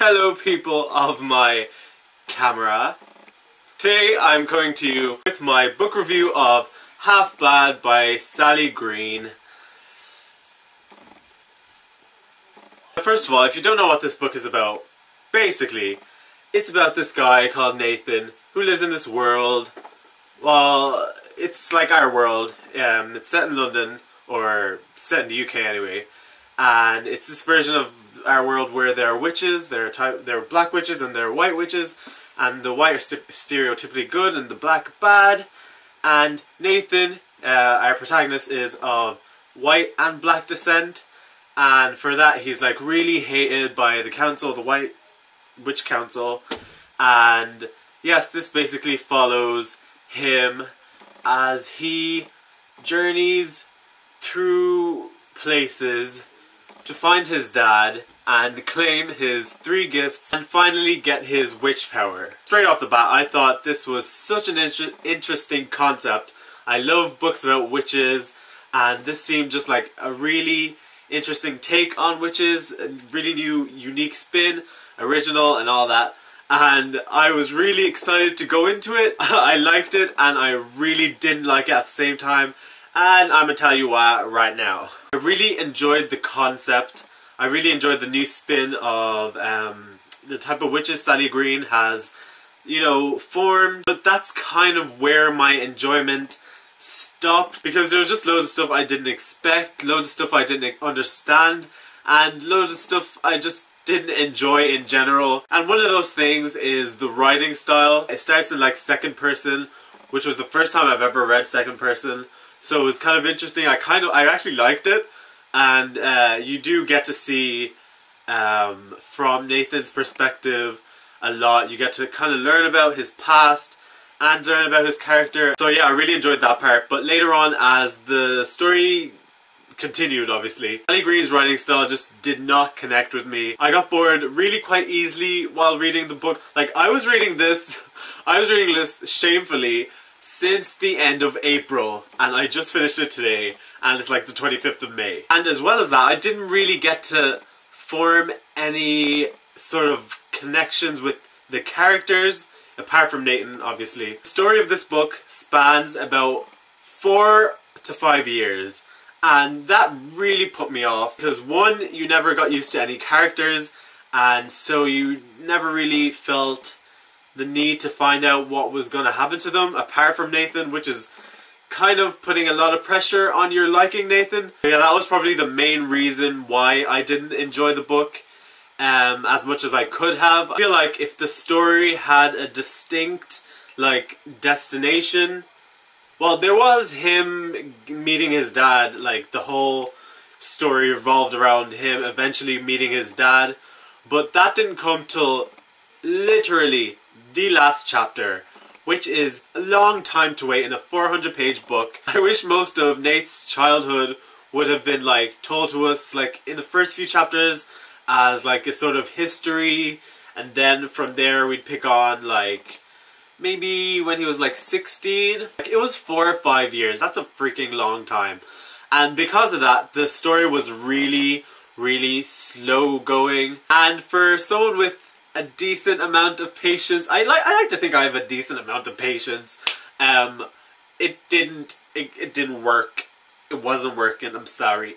Hello people of my camera. Today I'm coming to you with my book review of Half Bad by Sally Green. First of all, if you don't know what this book is about, basically, it's about this guy called Nathan who lives in this world. Well, it's like our world. It's set in London, or set in the UK anyway. And it's this version of our world where there are witches, there are black witches and there are white witches, and the white are stereotypically good and the black bad. And Nathan, our protagonist, is of white and black descent, and for that he's like really hated by the council, the White Witch Council. And yes, this basically follows him as he journeys through places to find his dad and claim his 3 gifts and finally get his witch power. Straight off the bat, I thought this was such an interesting concept. I love books about witches, and this seemed just like a really interesting take on witches, a really new, unique spin, original and all that. And I was really excited to go into it. I liked it and I really didn't like it at the same time. And I'm gonna tell you why right now. I really enjoyed the concept. I really enjoyed the new spin of the type of witches Sally Green has, you know, formed. But that's kind of where my enjoyment stopped, because there was just loads of stuff I didn't expect, loads of stuff I didn't understand, and loads of stuff I just didn't enjoy in general. And one of those things is the writing style. It starts in like second person, which was the first time I've ever read second person. So it was kind of interesting. I actually liked it, and you do get to see from Nathan's perspective a lot. You get to kind of learn about his past and learn about his character. So yeah, I really enjoyed that part. But later on, as the story continued, obviously, Sally Green's writing style just did not connect with me. I got bored really quite easily while reading the book. Like, I was reading this shamefully since the end of April, and I just finished it today, and it's like the 25th of May. And as well as that, I didn't really get to form any sort of connections with the characters, apart from Nathan, obviously. The story of this book spans about 4 to 5 years, and that really put me off, because one, you never got used to any characters, and so you never really felt the need to find out what was going to happen to them, apart from Nathan, which is kind of putting a lot of pressure on your liking Nathan. Yeah, that was probably the main reason why I didn't enjoy the book as much as I could have. I feel like if the story had a distinct, like, destination, well, there was him meeting his dad, like, the whole story revolved around him eventually meeting his dad, but that didn't come till literally the last chapter, which is a long time to wait in a 400-page book. I wish most of Nate's childhood would have been like told to us like in the first few chapters as like a sort of history, and then from there we'd pick on like maybe when he was like 16. Like, it was 4 or 5 years. That's a freaking long time. And because of that, the story was really, really slow going. And for someone with a decent amount of patience, I like to think I have a decent amount of patience, it didn't work. It wasn't working. I'm sorry.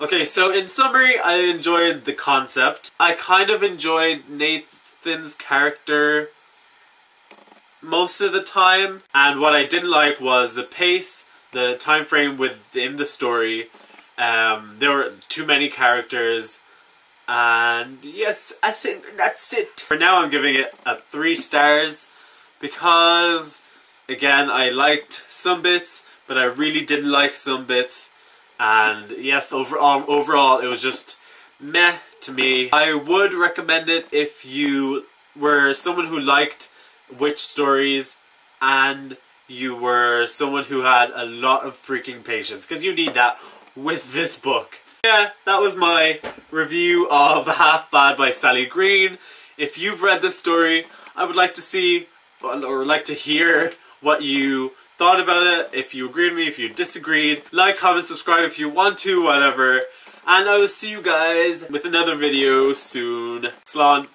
Okay, so in summary, I enjoyed the concept. I kind of enjoyed Nathan's character most of the time, and what I didn't like was the pace, the time frame within the story. There were too many characters. And yes, I think that's it. For now, I'm giving it a 3 stars because, again, I liked some bits, but I really didn't like some bits. And yes, overall, it was just meh to me. I would recommend it if you were someone who liked witch stories and you were someone who had a lot of freaking patience, because you need that with this book. Yeah, that was my review of Half Bad by Sally Green. If you've read this story, I would like to see, or like to hear what you thought about it. If you agreed with me, if you disagreed. Like, comment, subscribe if you want to, whatever. And I will see you guys with another video soon. Slán.